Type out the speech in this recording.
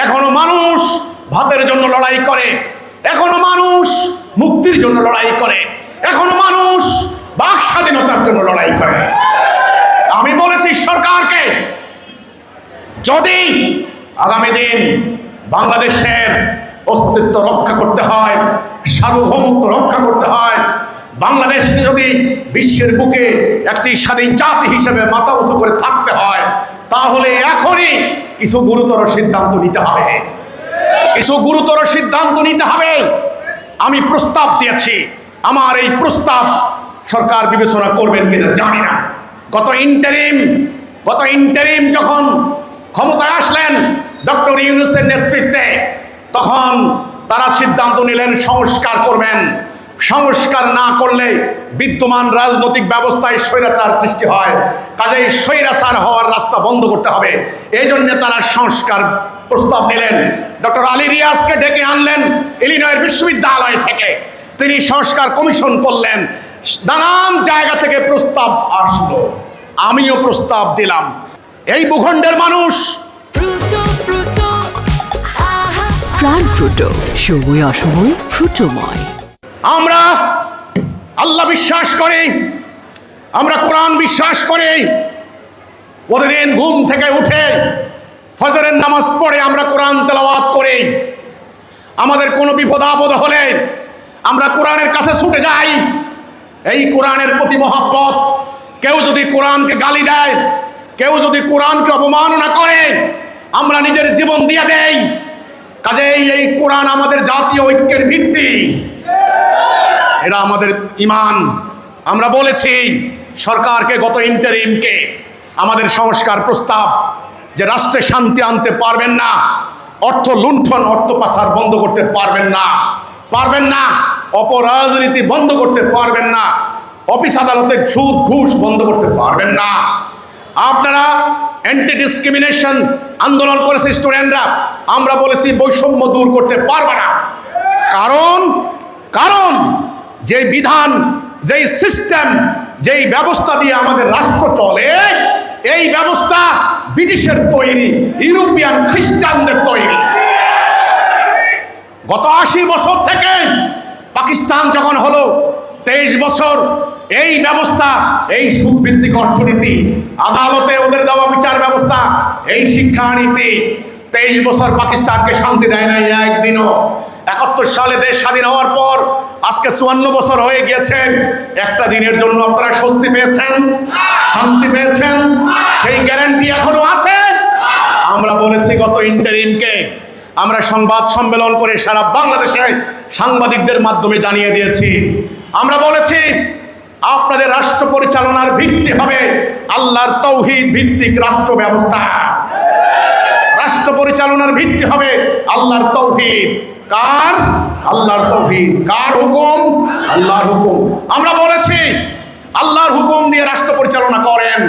এখনো মানুষ ভাতের জন্য লড়াই করে, এখনো মানুষ মুক্তির জন্য লড়াই করে, এখনো মানুষ বাক স্বাধীনতার জন্য লড়াই করে। আমি বলেছি সরকারকে, যদি আগামী দিন বাংলাদেশের অস্তিত্ব রক্ষা করতে হয়, সার্বভৌমত্ব রক্ষা করতে হয়, বাংলাদেশকে যদি বিশ্বের বুকে একটি স্বাধীন জাতি হিসেবে মাথা উঁচু করে থাকতে হয়, তাহলে এখনই কিছু গুরুতর সিদ্ধান্ত নিতে হবে, কিছু গুরুতর সিদ্ধান্ত নিতে হবে। আমি প্রস্তাব দিয়েছি, আমার এই প্রস্তাব সরকার বিবেচনা করবেন কিনা জানি না। গত ইন্টারিম যখন ক্ষমতায় আসলেন ডক্টর ইউনূসের নেতৃত্বে, তখন তারা সিদ্ধান্ত নিলেন সংস্কার করবেন। সংস্কার না করলে বিদ্যমান রাজনৈতিক ব্যবস্থায় স্বৈরাচার সৃষ্টি হয়, কাজেই স্বৈরাচার হওয়ার রাস্তা বন্ধ করতে হবে। এই জন্য তারা সংস্কার প্রস্তাব নিলেন। ডক্টর আলী রিয়াজকে ডেকে আনলেন ইলিনয় বিশ্ববিদ্যালয় থেকে, তিনি সংস্কার কমিশন করলেন। নানান জায়গা থেকে প্রস্তাব আসলো, আমিও প্রস্তাব দিলাম। এই ভূখণ্ডের মানুষ প্রাণ ফ্রুটো, সময় অসময় ফ্রুটোময়। আমরা আল্লাহ বিশ্বাস করি, আমরা কোরআন বিশ্বাস করি। প্রতিদিন ঘুম থেকে উঠে ফজরের নামাজ পড়ে আমরা কোরআন তেলাওয়াত করি। আমাদের কোনো বিপদ আপদ হলে আমরা কোরআনের কাছে ছুটে যাই। এই কোরআনের প্রতি মহব্বত। কেউ যদি কোরআনকে গালি দেয়, কেউ যদি কোরআনকে অবমাননা করে, আমরা নিজের জীবন দিয়ে দেই। কাজেই এই কোরআন আমাদের জাতীয় ঐক্যের ভিত্তি, এটা আমাদের ঈমান। আমরা বলেছি সরকারকে, গত ইন্টারিমকে, আমাদের সংস্কার প্রস্তাব যে রাষ্ট্রে শান্তি আনতে পারবেন না, অর্থ লুণ্ঠন, অর্থ পাচার বন্ধ করতে পারবেন না, অপরাজনীতি বন্ধ করতে পারবেন না, অফিস আদালতে সুদ ঘুষ বন্ধ করতে পারবেন না। আপনারা অ্যান্টি ডিসক্রিমিনেশন আন্দোলন করেছে স্টুডেন্টরা, আমরা বলেছি বৈষম্য দূর করতে পারবে না। কারণ যেই বিধান, যেই সিস্টেম, যেই ব্যবস্থা দিয়ে আমাদের রাষ্ট্র চলে, এই ব্যবস্থা ব্রিটিশের তৈরি, ইউরোপিয়ান খ্রিস্টানদের তৈরি। গত 80 বছর থেকে পাকিস্তান যখন হলো 23 বছর, এই ব্যবস্থা, এই সুদভিত্তিক অর্থনীতি, আদালতে ওদের দেওয়া বিচার ব্যবস্থা, এই শিক্ষানীতি 23 বছর পাকিস্তানকে শান্তি দেয় নাই একদিনও। 71 সালে দেশ স্বাধীন হওয়ার পর আজকে 54 বছর হয়ে গিয়েছেন। একটা দিনের জন্য আপনারা স্বস্তি পেয়েছেন, শান্তি পেয়েছেন? সেই গ্যারান্টি এখনো আছে? আমরা বলেছি গত ইন্টারিমকে, আমরা সংবাদ সম্মেলন করে সারা বাংলাদেশে সাংবাদিকদের মাধ্যমে জানিয়ে দিয়েছি। আমরা বলেছি আপনাদের রাষ্ট্র পরিচালনার ভিত্তি হবে আল্লাহর তৌহিদ ভিত্তিক রাষ্ট্র ব্যবস্থা। রাষ্ট্র পরিচালনার ভিত্তি হবে আল্লাহর তৌহিদ। কার? আল্লাহর তৌহিদ। কার হুকুম? আল্লাহর হুকুম। আমরা বলেছি আল্লাহর হুকুম দিয়ে রাষ্ট্র পরিচালনা করেন।